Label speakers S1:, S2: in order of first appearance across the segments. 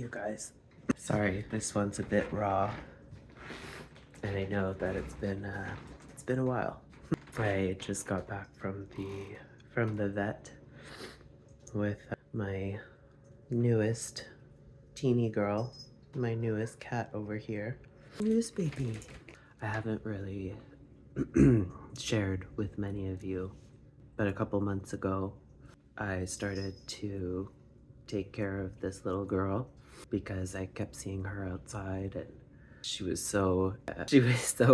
S1: you guys. Sorry, this one's a bit raw, and I know that it's been a while. I just got back from the vet with my newest teeny girl, my newest cat over here. Yes, baby. I haven't really shared with many of you, but a couple months ago, I started to take care of this little girl because I kept seeing her outside, and she was so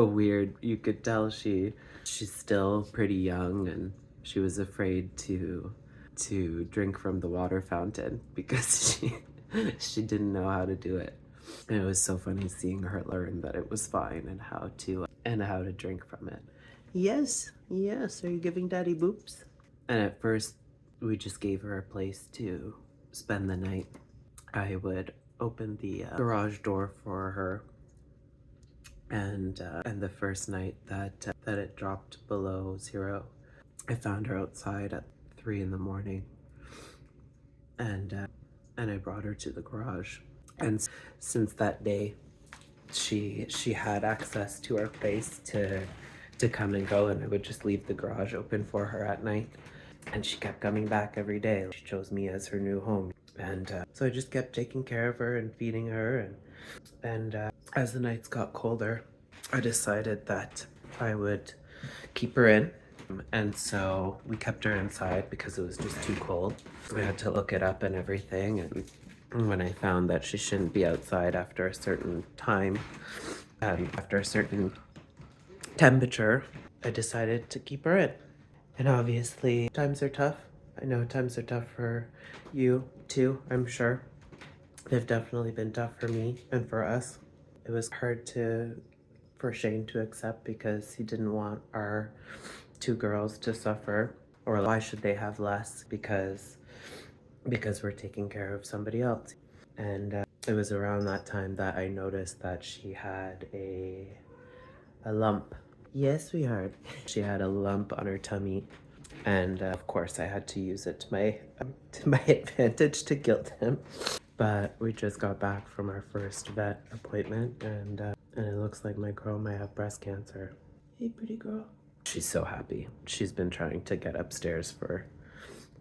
S1: weird. You could tell she's still pretty young, and she was afraid to drink from the water fountain because she didn't know how to do it. And it was so funny seeing her learn that it was fine and how to drink from it. Yes, yes. Are you giving daddy boops? And at first, we just gave her a place to spend the night. I would open the garage door for her, and the first night that it dropped below 0, I found her outside at 3 in the morning, and I brought her to the garage. And since that day, she had access to our place to come and go, and I would just leave the garage open for her at night. And she kept coming back every day. She chose me as her new home. And so I just kept taking care of her and feeding her. And as the nights got colder, I decided that I would keep her in. And so we kept her inside because it was just too cold. We had to look it up and everything. And when I found that she shouldn't be outside after a certain time, after a certain temperature, I decided to keep her in. And obviously, times are tough. I know times are tough for you too, I'm sure. They've definitely been tough for me and for us. It was hard for Shane to accept because he didn't want our 2 girls to suffer. Or why should they have less because we're taking care of somebody else. And it was around that time that I noticed that she had a lump. Yes, sweetheart. She had a lump on her tummy, and of course I had to use it to my advantage to guilt him. But we just got back from our first vet appointment, and it looks like my girl might have breast cancer. Hey, pretty girl. She's so happy. She's been trying to get upstairs for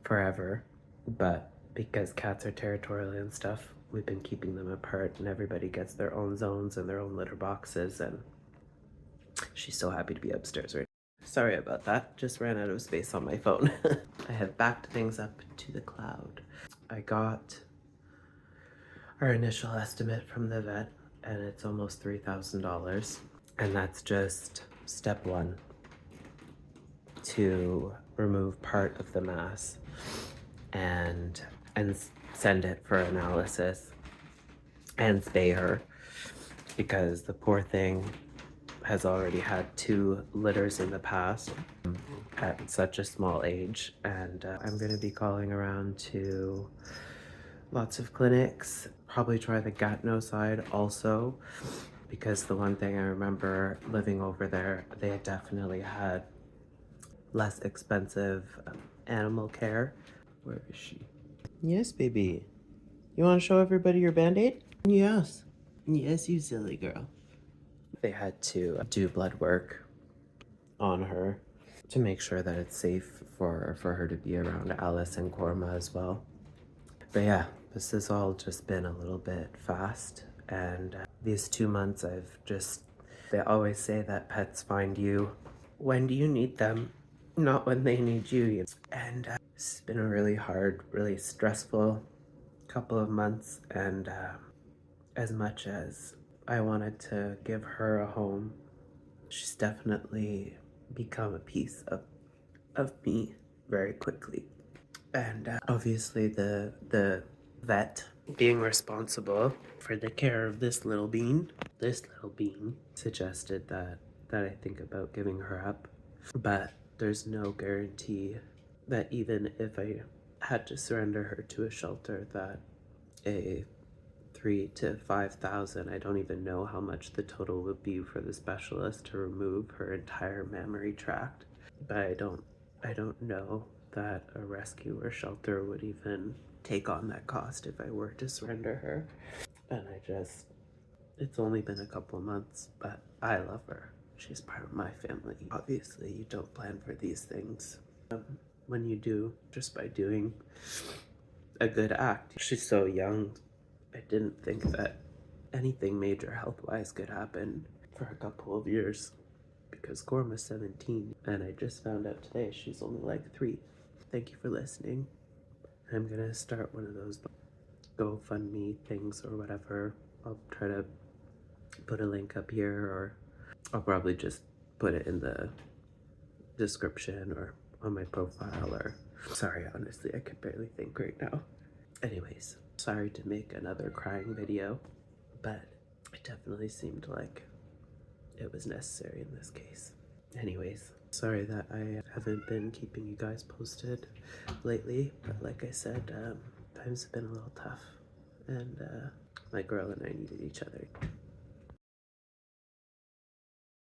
S1: forever, but because cats are territorial and stuff, we've been keeping them apart, and everybody gets their own zones and their own litter boxes, and she's so happy to be upstairs right now. Sorry about that, just ran out of space on my phone. I have backed things up to the cloud. I got our initial estimate from the vet, and it's almost $3,000, and that's just step 1 to remove part of the mass and send it for analysis and spay her, because the poor thing has already had 2 litters in the past at such a small age. And I'm going to be calling around to lots of clinics, probably try the Gatineau side also, because the one thing I remember living over there, they definitely had less expensive animal care. Where is she? Yes, baby. You want to show everybody your Band-Aid? Yes. Yes, you silly girl. They had to do blood work on her to make sure that it's safe for her to be around Alice and Korma as well. But yeah, this has all just been a little bit fast, and these 2 months they always say that pets find you when you need them, not when they need you. And it's been a really hard, really stressful couple of months, and as much as I wanted to give her a home, she's definitely become a piece of me very quickly. And obviously the vet being responsible for the care of this little bean suggested that I think about giving her up. But there's no guarantee that even if I had to surrender her to a shelter, that a 3 to 5,000, I don't even know how much the total would be for the specialist to remove her entire mammary tract. But I don't know that a rescue or shelter would even take on that cost if I were to surrender her. And it's only been a couple of months, but I love her. She's part of my family. Obviously, you don't plan for these things. When you do, just by doing a good act. She's so young. I didn't think that anything major health-wise could happen for a couple of years because Gorma's 17, and I just found out today she's only like 3. Thank you for listening. I'm gonna start one of those GoFundMe things or whatever. I'll try to put a link up here, or I'll probably just put it in the description or on my profile, or sorry, honestly, I could barely think right now. Anyways, sorry to make another crying video, but it definitely seemed like it was necessary in this case. Anyways, sorry that I haven't been keeping you guys posted lately, but like I said, times have been a little tough, and my girl and I needed each other.